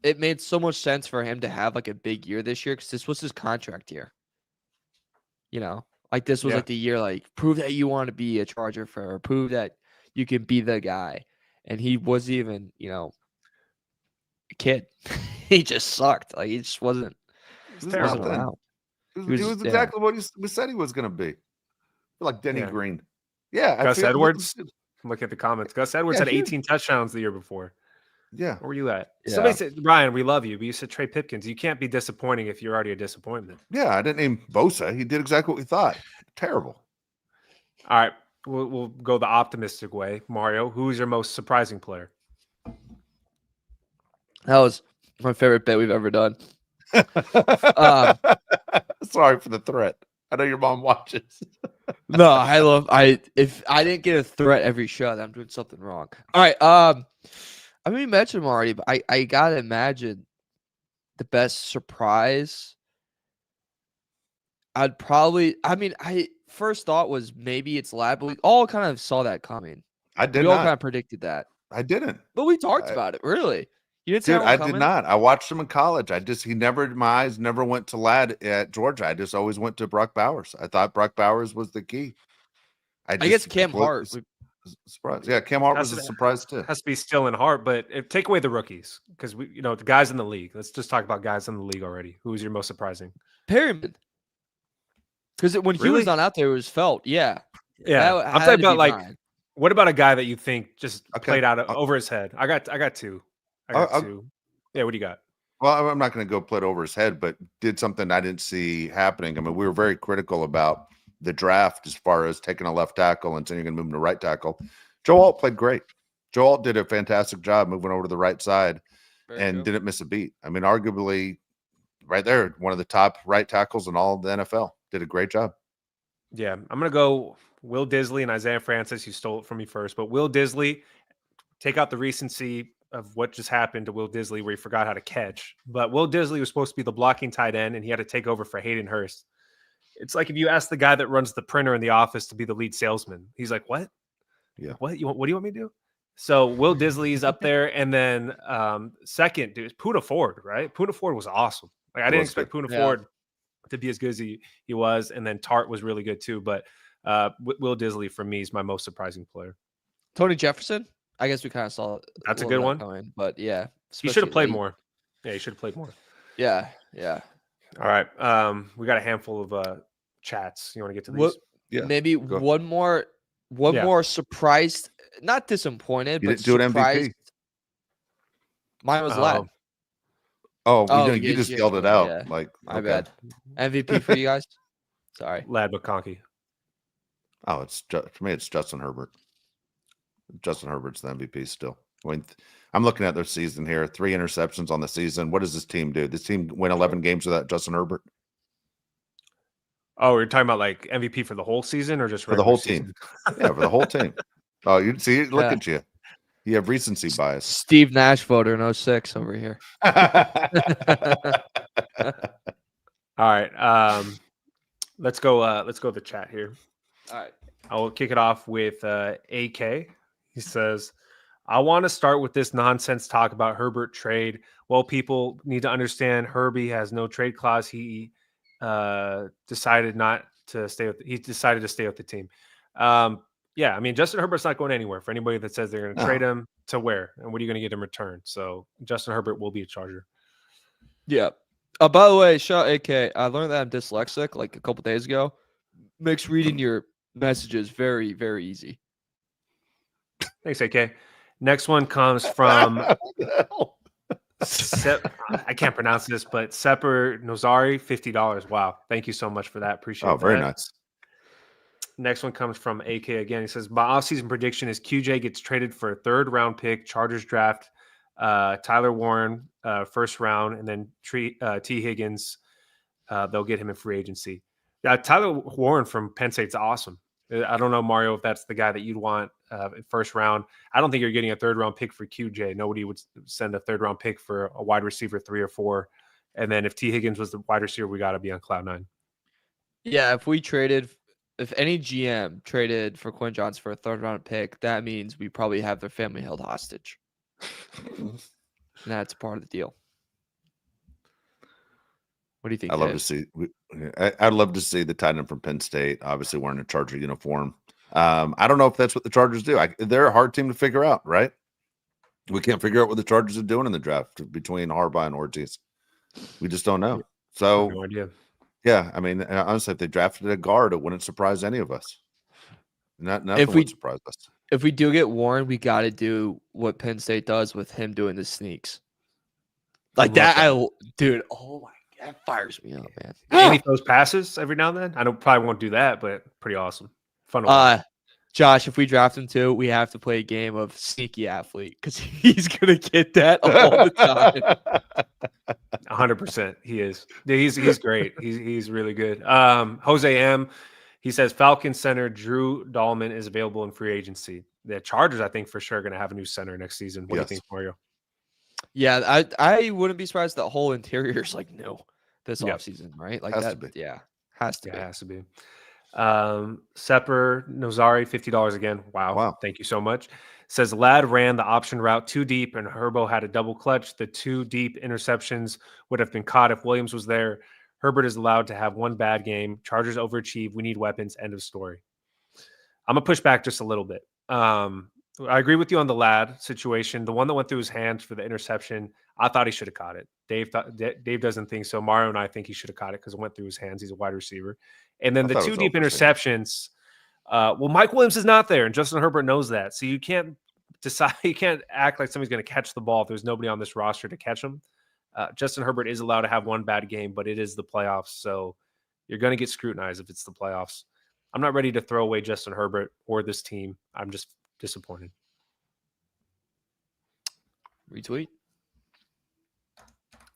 it made so much sense for him to have like a big year this year because this was his contract year. You know, like this was Yeah. like the year, like prove that you want to be a Charger or prove that you can be the guy. And he wasn't even, a kid. He just sucked. Like he just wasn't It's He was terrible. nothing. around. He was- was yeah. exactly what we said he was going to be. Like Denny Yeah. Green. Yeah. I Gus forget- Edwards. I'm looking at the comments. Gus Edwards Yeah, had huge. 18 touchdowns the year before. Yeah. Where were you at? Yeah. Somebody said, Ryan, we love you, but you said Trey Pipkins. You can't be disappointing if you're already a disappointment. Yeah. I didn't name Bosa. He did exactly what we thought. Terrible. All right. We'll go the optimistic way. Mario, who's your most surprising player? That was my favorite bet we've ever done. Sorry for the threat. I know your mom watches. No, if I didn't get a threat every show, then I'm doing something wrong. All right. I mean, you mentioned him already, but I gotta imagine the best surprise. I first thought was maybe it's Lab, but we all kind of saw that coming. I did We all kind not. of predicted that. I didn't. But we talked I- about it, really. You didn't see Dude, that I one did coming? not. I watched him in college. My eyes never went to Ladd at Georgia. I just always went to Brock Bowers. I thought Brock Bowers was the key. I guess Cam completely Hart. surprised. Yeah, Cam Hart was Has a to- surprise too. Has to be still in heart, but take away the rookies because the guys in the league. Let's just talk about guys in the league already. Who's your most surprising? Perryman. Because when he Really? was not out there, it was felt. Yeah. Yeah, That I'm had talking to about be like mine. what about a guy that you think just Okay, played out I'll- over his head? I got two. I'll- Two. Yeah, what do you got? Well, I'm not going to go play it over his head, but did something I didn't see happening. I mean, we were very critical about the draft as far as taking a left tackle and saying you're going to move him to right tackle. Joe Alt played great. Joe Alt did a fantastic job moving over to the right side and didn't miss a beat. I mean, arguably, right there, one of the top right tackles in all of the NFL. Did a great job. Yeah, I'm gonna go Will Disley and Isaiah Francis. You stole it from me first, but Will Disley, take out the recency of what just happened to Will Disley, where he forgot how to catch. But Will Disley was supposed to be the blocking tight end, and he had to take over for Hayden Hurst. It's like if you ask the guy that runs the printer in the office to be the lead salesman. He's like, "What? Yeah. What do you want me to do?" So Will Disley's up there, and then second, dude, Poona Ford, right? Poona Ford was awesome. Like I didn't Was expect good. Poona Yeah. Ford to be as good as he was, and then Tart was really good too. But Will Disley for me is my most surprising player. Tony Jefferson. I guess we kind of saw That's a little good bit one. coming, but yeah, He should have especially played late. more. Yeah, he should have played more. Yeah. All right, we got a handful of chats. You want to get to these? What? Yeah. Maybe go. one more surprised, not disappointed, You but didn't do an surprised. MVP. Mine was Oh, Lad. Oh, Oh, you just yeah, yelled it out. yeah. Like, My okay. bad. MVP for you guys. Sorry. Lad McConkey. Oh, for me, it's Justin Herbert. Justin Herbert's the MVP still. I mean, I'm looking at their season here. 3 interceptions on the season. What does this team do? This team win 11 games without Justin Herbert Oh, you're talking about like MVP for the whole season or just for the regular whole season? team. Yeah, for the whole team. Oh, you see, look Yeah. at you. You have recency bias. Steve Nash voter in 06 over here. All right. Let's go the chat here. All right. I will kick it off with AK. He says, I want to start with this nonsense talk about Herbert trade. Well, people need to understand Herbie has no trade clause. He decided not to stay with. He decided to stay with the team. Yeah, I mean, Justin Herbert's not going anywhere. For anybody that says they're going to trade him, to where and what are you going to get in return? So Justin Herbert will be a Charger. Yeah. By the way, shout out AK. I learned that I'm dyslexic like a couple days ago. Makes reading your messages very, very easy. Thanks, AK. Next one comes from I can't pronounce this, but Sepper Nozari, $50. Wow. Thank you so much for that. Appreciate it. Oh, very nice. Next one comes from AK again. He says, my offseason prediction is QJ gets traded for a 3rd round pick, Chargers draft, Tyler Warren, 1st round, and then T. Higgins. They'll get him in free agency. Tyler Warren from Penn State's awesome. I don't know, Mario, if that's the guy that you'd want 1st round. I don't think you're getting a 3rd round pick for QJ. Nobody would send a 3rd round pick for a wide receiver 3 or 4. And then if T. Higgins was the wide receiver, we got to be on cloud 9. Yeah, if if any GM traded for Quinn Johnson for a 3rd-round pick, that means we probably have their family held hostage. And that's part of the deal. What do you think? I love Dave? to see. I'd love to see the tight end from Penn State, obviously wearing a Charger uniform. I don't know if that's what the Chargers do. They're a hard team to figure out, right? We can't figure out what the Chargers are doing in the draft between Harbaugh and Ortiz. We just don't know. So, no idea. yeah, I mean, honestly, if they drafted a guard, it wouldn't surprise any of us. Nothing would surprise us. If we do get Warren, we got to do what Penn State does with him doing the sneaks. Like that, dude. Oh my, that fires me up, man. And he throws passes every now and then. I probably won't do that, but pretty awesome. Fun to watch. Josh, if we draft him too, we have to play a game of sneaky athlete because he's gonna get that all the time. 100%. He is. He's great. He's really good. Jose M. He says Falcons center Drew Dahlman is available in free agency. The Chargers, I think, for sure, are going to have a new center next season. What do you think, Mario? Yeah, I wouldn't be surprised the whole interior is like no this offseason, right? Like has that. To be. Yeah, has to. Yeah, it has to be. Sepper Nozari, $50 again. Wow. Thank you so much. Says Ladd ran the option route too deep and Herbo had a double clutch. The 2 deep interceptions would have been caught if Williams was there. Herbert is allowed to have 1 bad game. Chargers overachieve. We need weapons. End of story. I'm going to push back just a little bit. I agree with you on the Ladd situation. The one that went through his hands for the interception, I thought he should have caught it. Dave doesn't think so. Mario and I think he should have caught it because it went through his hands. He's a wide receiver. And then the 2 deep interceptions, Mike Williams is not there, and Justin Herbert knows that. So you can't decide. You can't act like somebody's going to catch the ball if there's nobody on this roster to catch him. Justin Herbert is allowed to have 1 bad game, but it is the playoffs, so you're going to get scrutinized if it's the playoffs. I'm not ready to throw away Justin Herbert or this team. I'm just disappointed. Retweet.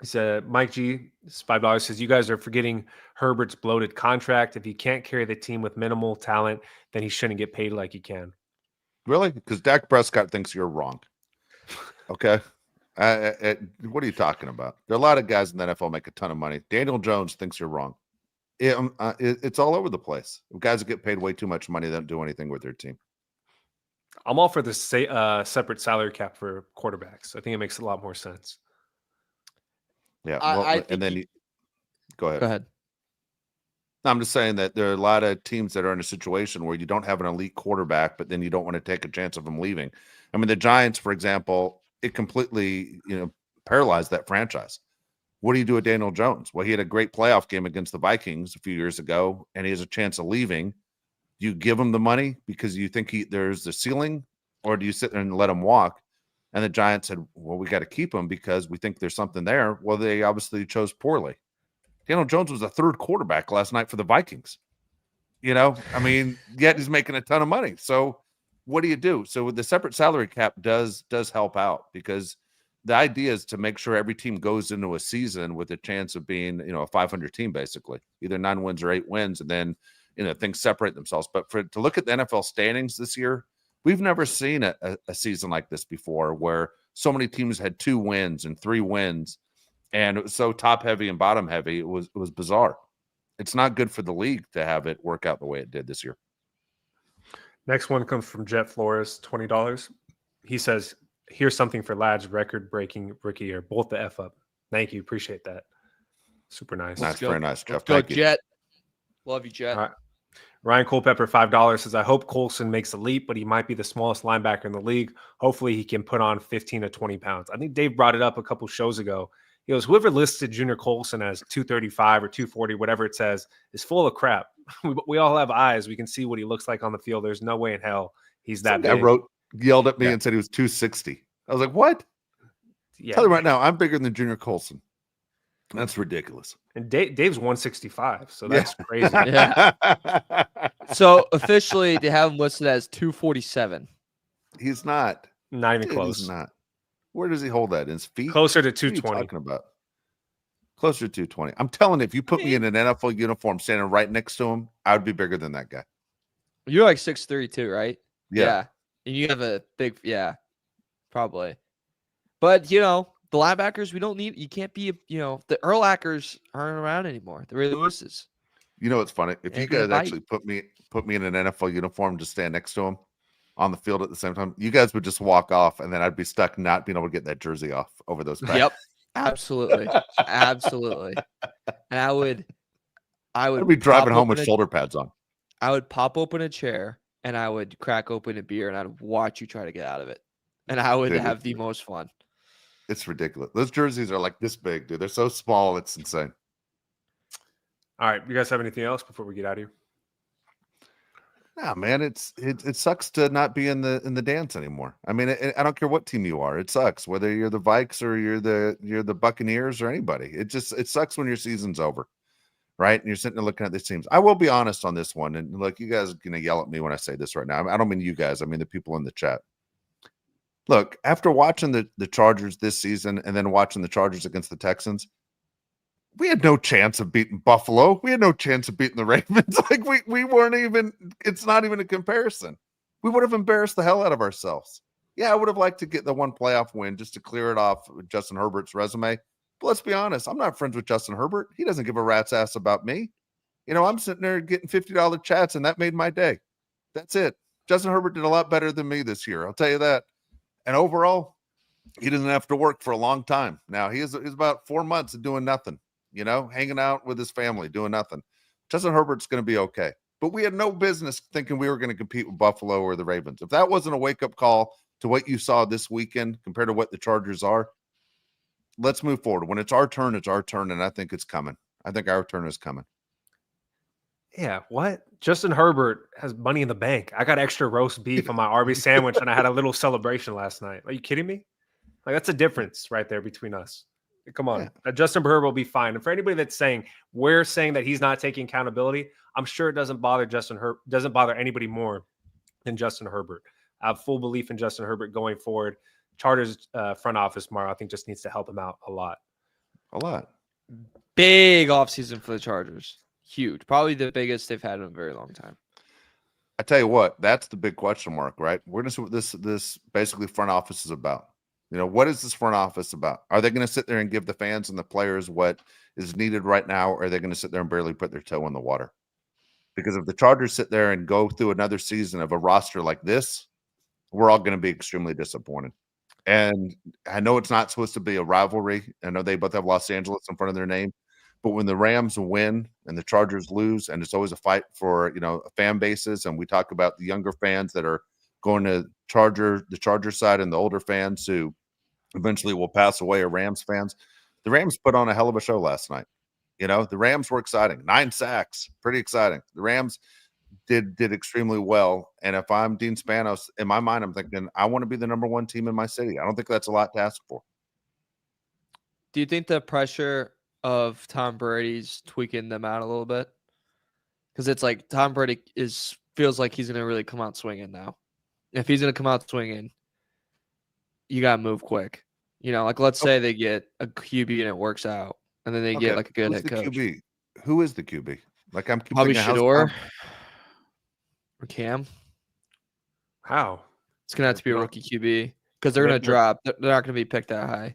He said, Mike G, $5 says, you guys are forgetting Herbert's bloated contract. If he can't carry the team with minimal talent, then he shouldn't get paid like he can. Really? Because Dak Prescott thinks you're wrong. Okay. What are you talking about? There are a lot of guys in the NFL make a ton of money. Daniel Jones thinks you're wrong. It's all over the place. Guys that get paid way too much money don't do anything with their team. I'm all for the separate salary cap for quarterbacks. I think it makes a lot more sense. Yeah. Well, and then go ahead. Go ahead. No, I'm just saying that there are a lot of teams that are in a situation where you don't have an elite quarterback, but then you don't want to take a chance of him leaving. I mean, the Giants, for example, it completely, paralyzed that franchise. What do you do with Daniel Jones? Well, he had a great playoff game against the Vikings a few years ago, and he has a chance of leaving. Do you give him the money because you think there's a ceiling, or do you sit there and let him walk? And the Giants said, well, we got to keep him because we think there's something there. Well, they obviously chose poorly. Daniel Jones was a 3rd quarterback last night for the Vikings. Yet he's making a ton of money. So what do you do? So the separate salary cap does help out, because the idea is to make sure every team goes into a season with a chance of being, a 500 team, basically, either 9 wins or 8 wins. And then, things separate themselves. But to look at the NFL standings this year, we've never seen a season like this before, where so many teams had 2 wins and 3 wins, and it was so top heavy and bottom heavy. It was bizarre. It's not good for the league to have it work out the way it did this year. Next one comes from Jet Flores, $20. He says, here's something for Ladd's record-breaking rookie year. Bolt the F up. Thank you. Appreciate that. Super nice. That's very nice, Jeff. Go, Thank you. Jet. Love you, Jet. All right. Ryan Culpepper, $5 says, I hope Colson makes a leap, but he might be the smallest linebacker in the league. Hopefully he can put on 15 to 20 pounds. I think Dave brought it up a couple shows ago. He goes, whoever listed Junior Colson as 235 or 240, whatever it says, is full of crap. We all have eyes. We can see what he looks like on the field. There's no way in hell he's that big. Yelled at me and said he was 260. I was like, what? Yeah. Tell you right now, I'm bigger than Junior Colson. That's ridiculous. And Dave's 165, so that's crazy. Yeah. So officially, they have him listed as 247. He's not. Not even close. He's not. Where does he hold that? In his feet? Closer to What are you 220. talking about? Closer to 220. I'm telling you, if you put me in an NFL uniform standing right next to him, I would be bigger than that guy. You're like 6'3" too, right? Yeah. And you have a big, probably. But, the linebackers, we don't need, you can't be, the Urlachers aren't around anymore. The Ray Lewis's. You know, it's funny. If you Ain't gonna guys actually put me in an NFL uniform to stand next to him on the field at the same time, you guys would just walk off, and then I'd be stuck not being able to get that jersey off over those pads. Yep. Absolutely. Absolutely. And I would I'd be driving pop home with open a- shoulder pads on. I would pop open a chair and I would crack open a beer and I'd watch you try to get out of it. And I would Dude, have the most fun. It's ridiculous. Those jerseys are like this big, dude. They're so small. It's insane. All right. You guys have anything else before we get out of here? Nah, man, it sucks to not be in the dance anymore. I mean, I don't care what team you are. It sucks whether you're the Vikes or you're the Buccaneers or anybody. It sucks when your season's over, right? And you're sitting there looking at these teams. I will be honest on this one, and look, you guys are gonna yell at me when I say this right now. I don't mean you guys. I mean the people in the chat. Look, after watching the Chargers this season and then watching the Chargers against the Texans, we had no chance of beating Buffalo. We had no chance of beating the Ravens. Like we weren't even, it's not even a comparison. We would have embarrassed the hell out of ourselves. Yeah, I would have liked to get the one playoff win just to clear it off with Justin Herbert's resume. But let's be honest, I'm not friends with Justin Herbert. He doesn't give a rat's ass about me. You know, I'm sitting there getting $50 chats, and that made my day. That's it. Justin Herbert did a lot better than me this year. I'll tell you that. And overall, he doesn't have to work for a long time. Now, he's about 4 months of doing nothing. You know, hanging out with his family, doing nothing. Justin Herbert's going to be okay. But we had no business thinking we were going to compete with Buffalo or the Ravens. If that wasn't a wake-up call to what you saw this weekend compared to what the Chargers are, let's move forward. When it's our turn, and I think it's coming. I think our turn is coming. Yeah, what? Justin Herbert has money in the bank. I got extra roast beef on my Arby's sandwich, and I had a little celebration last night. Are you kidding me? Like, that's a difference right there between us. Come on. Yeah. Justin Herbert will be fine. And for anybody that's saying we're saying that he's not taking accountability, I'm sure it doesn't bother doesn't bother anybody more than Justin Herbert. I have full belief in Justin Herbert going forward. Chargers front office tomorrow, I think, just needs to help him out a lot. A lot. Big offseason for the Chargers. Huge. Probably the biggest they've had in a very long time. I tell you what, that's the big question mark, right? We're going to see what this basically front office is about. You know, what is this front office about? Are they going to sit there and give the fans and the players what is needed right now, or are they going to sit there and barely put their toe in the water? Because if the Chargers sit there and go through another season of a roster like this, we're all going to be extremely disappointed. And I know it's not supposed to be a rivalry. I know they both have Los Angeles in front of their name. But when the Rams win and the Chargers lose, and it's always a fight for, you know, fan bases, and we talk about the younger fans that are going to the Charger side and the older fans who eventually will pass away are Rams fans. The Rams put on a hell of a show last night. You know, the Rams were exciting. 9 sacks, pretty exciting. The Rams did extremely well. And if I'm Dean Spanos, in my mind, I'm thinking I want to be the number 1 team in my city. I don't think that's a lot to ask for. Do you think the pressure of Tom Brady's tweaking them out a little bit? Because it's like Tom Brady feels like he's going to really come out swinging now. If he's going to come out swinging, you got to move quick. You know, like let's say they get a QB and it works out, and then they get like a good head coach. QB? Who is the QB? Like I'm probably Shador or Cam. How? It's going to have to be a rookie QB because they're going to drop. They're not going to be picked that high.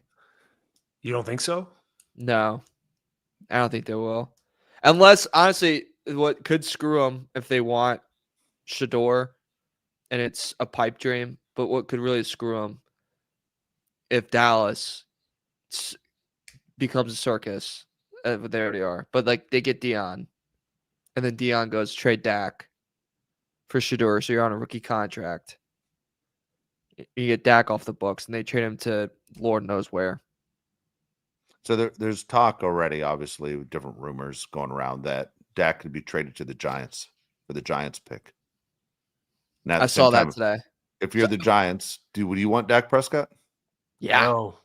You don't think so? No, I don't think they will. Unless, honestly, what could screw them if they want Shador and it's a pipe dream, but what could really screw them if Dallas becomes a circus, they already are. But like they get Dion, and then Dion goes trade Dak for Shador, so you're on a rookie contract. You get Dak off the books, and they trade him to Lord knows where. So there's talk already, obviously, with different rumors going around that Dak could be traded to the Giants for the Giants pick. Now, I saw that today. If you're the Giants, would you want Dak Prescott? Yeah. No,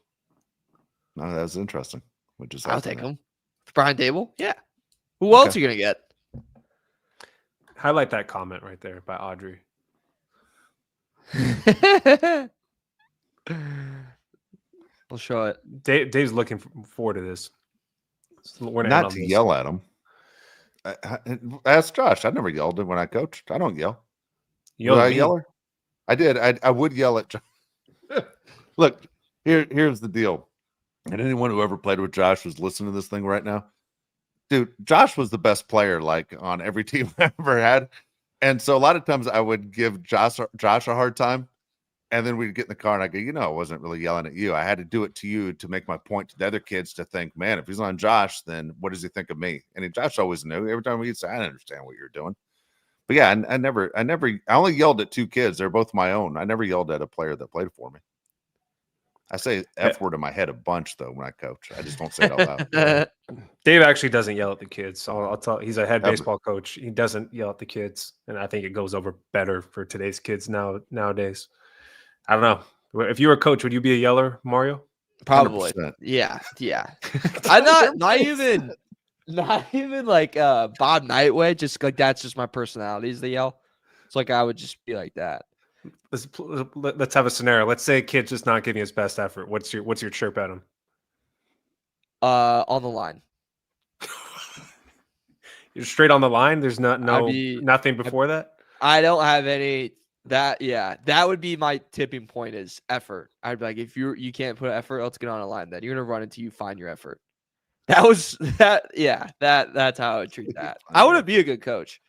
that was interesting. I'll take him. Brian Dable? Yeah. Who else are you going to get? Highlight that comment right there by Audrey. We'll show it. Dave's looking forward to this. Not to yell at him. Ask Josh. I never yelled when I coached. I don't yell. Would I yell? I did. I would yell at Josh. Look, here's the deal. And anyone who ever played with Josh who's listening to this thing right now, dude, Josh was the best player like on every team I ever had. And so a lot of times I would give Josh a hard time. And then we'd get in the car and I go, I wasn't really yelling at you. I had to do it to you to make my point to the other kids to think, man, if he's on Josh, then what does he think of me? And Josh always knew. Every time we'd say, I didn't understand what you're doing. But yeah, I only yelled at 2 kids. They're both my own. I never yelled at a player that played for me. I say F word in my head a bunch though when I coach. I just don't say it out loud. Dave actually doesn't yell at the kids. I'll tell. He's a head baseball coach. He doesn't yell at the kids, and I think it goes over better for today's kids nowadays. I don't know. If you were a coach, would you be a yeller, Mario? Probably. 100%. Yeah. I'm not even like Bob Knight way. Just like that's just my personality is the yell. It's like I would just be like that. Let's have a scenario. Let's say a kid's just not giving his best effort. What's your chirp at him? On the line. You're straight on the line. There's nothing before that. I don't have any. That would be my tipping point is effort. I'd be like, if you can't put effort, let's get on a line. Then you're gonna run until you find your effort. That's how I would treat that. I wouldn't be a good coach.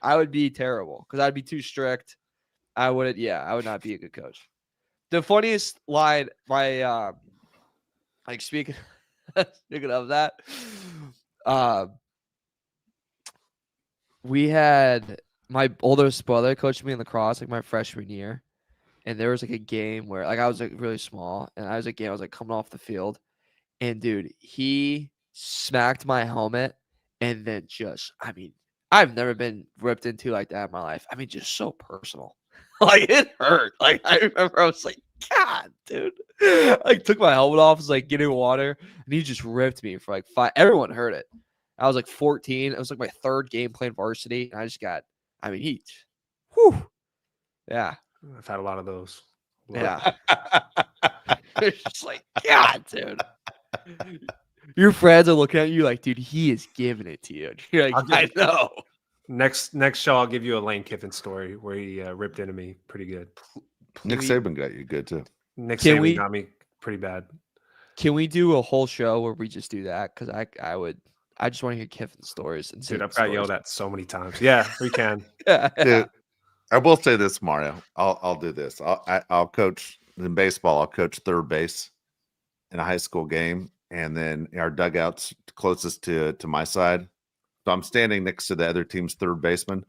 I would be terrible because I'd be too strict. I would not be a good coach. The funniest line, speaking of that, we had my oldest brother coached me in lacrosse like my freshman year, and there was like a game where like I was like really small, and I was like coming off the field, and dude, he smacked my helmet, and then I've never been ripped into like that in my life. I mean, just so personal. Like it hurt. Like I remember I was like, God, dude. Like took my helmet off, was like getting water, and he just ripped me for like 5. Everyone heard it. I was like 14. It was like my 3rd game playing varsity. And I just got, yeah. I've had a lot of those. Yeah. It's just like, God, dude. Your friends are looking at you like, dude, he is giving it to you. And you're like, I know. Next show, I'll give you a Lane Kiffin story where he ripped into me pretty good. Nick Saban got you good too. Nick Saban got me pretty bad. Can we do a whole show where we just do that? Because I just want to hear Kiffin's stories. And dude, I've got yelled at so many times. Yeah, we can. Dude, I will say this, Mario. I'll do this. I'll coach in baseball. I'll coach third base in a high school game, and then our dugout's closest to my side. So I'm standing next to the other team's third baseman,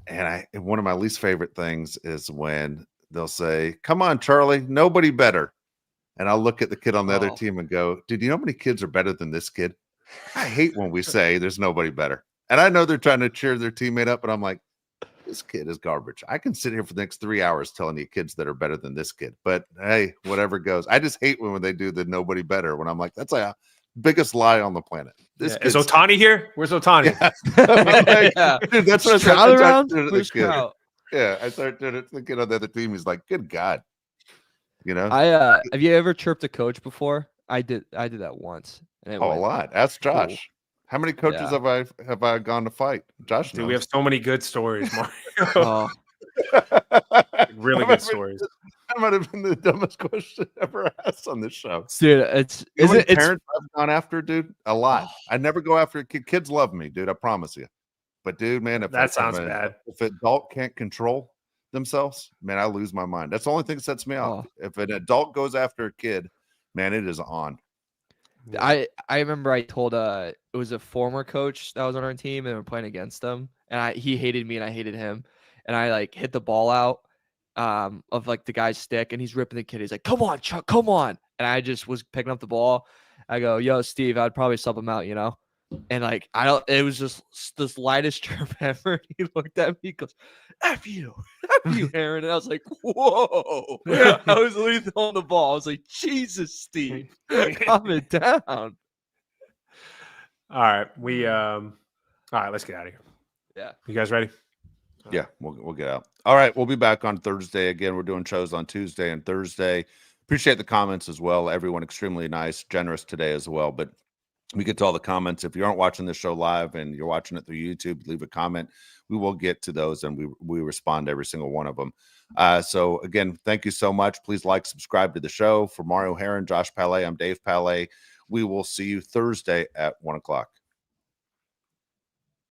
and one of my least favorite things is when they'll say, "Come on, Charlie, nobody better," and I'll look at the kid on the other team and go, "Dude, you know how many kids are better than this kid?" I hate when we say there's nobody better, and I know they're trying to cheer their teammate up, but I'm like, this kid is garbage. I can sit here for the next 3 hours telling you kids that are better than this kid, but hey, whatever goes. I just hate when they do the nobody better. When I'm like, that's a biggest lie on the planet. Is Ohtani here? Where's Ohtani? Yeah. Dude, that's what Stroud around. I started doing it to the kid on the other team. He's like, good God. You know, have you ever chirped a coach before? I did that once. And a lot. Ask Josh. Cool. How many coaches have I gone to fight? Josh knows. Dude, we have so many good stories, Mario. Really good stories. That might have been the dumbest question ever asked on this show. Dude, Parents I've gone after, dude, a lot. I never go after kids. Love me, dude. I promise you. But dude, man, if that sounds bad. If an adult can't control themselves, man, I lose my mind. That's the only thing that sets me off. If an adult goes after a kid, man, it is on. I remember I told it was a former coach that was on our team and we were playing against him, and he hated me and I hated him, and I like hit the ball out of like the guy's stick, and he's ripping the kid. He's like, "Come on, Chuck, come on!" And I just was picking up the ball. I go, "Yo, Steve, I'd probably sub him out, you know." And like it was just the lightest chirp ever. He looked at me, he goes, F you, Aaron. And I was like, whoa. I was literally on the ball. I was like, Jesus, Steve, calm it down. All right. All right, let's get out of here. Yeah. You guys ready? Yeah, we'll get out. All right, we'll be back on Thursday. Again, we're doing shows on Tuesday and Thursday. Appreciate the comments as well. Everyone extremely nice, generous today as well. But we get to all the comments. If you aren't watching the show live and you're watching it through YouTube, leave a comment. We will get to those, and we respond to every single one of them. So, again, thank you so much. Please like, subscribe to the show. For Mario Heron, Josh Palais, I'm Dave Palais. We will see you Thursday at 1 o'clock.